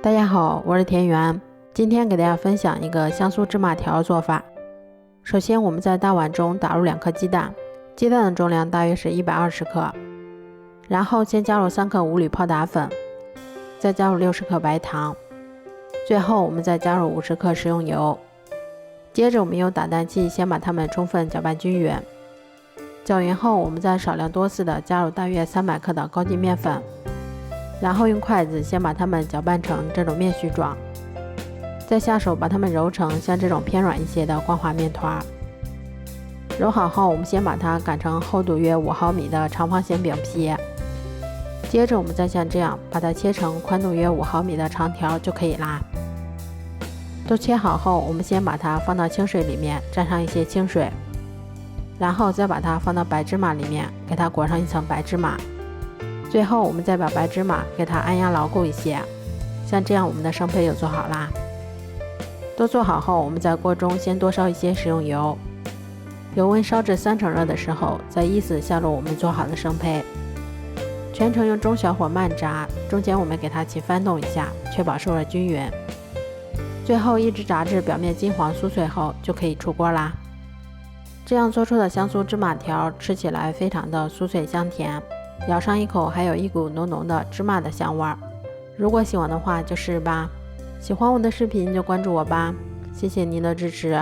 大家好，我是田园，今天给大家分享一个香酥芝麻条的做法。首先我们在大碗中打入2颗鸡蛋，鸡蛋的重量大约是120克，然后先加入3克无铝泡打粉，再加入60克白糖，最后我们再加入50克食用油。接着我们用打蛋器先把它们充分搅拌均匀，搅匀后我们再少量多次的加入大约300克的高筋面粉，然后用筷子先把它们搅拌成这种面絮状，再下手把它们揉成像这种偏软一些的光滑面团。揉好后，我们先把它擀成厚度约5毫米的长方形饼皮，接着我们再像这样把它切成宽度约5毫米的长条就可以啦。都切好后，我们先把它放到清水里面沾上一些清水，然后再把它放到白芝麻里面给它裹上一层白芝麻，最后我们再把白芝麻给它按压牢固一些，像这样我们的生胚就做好啦。都做好后，我们在锅中先多烧一些食用油，油温烧至3成热的时候，再依次下入我们做好的生胚，全程用中小火慢炸，中间我们给它起翻动一下，确保受热均匀。最后一直炸至表面金黄酥脆后就可以出锅啦。这样做出的香酥芝麻条吃起来非常的酥脆香甜，咬上一口还有一股浓浓的芝麻的香味儿。如果喜欢的话就试试吧，喜欢我的视频就关注我吧，谢谢您的支持。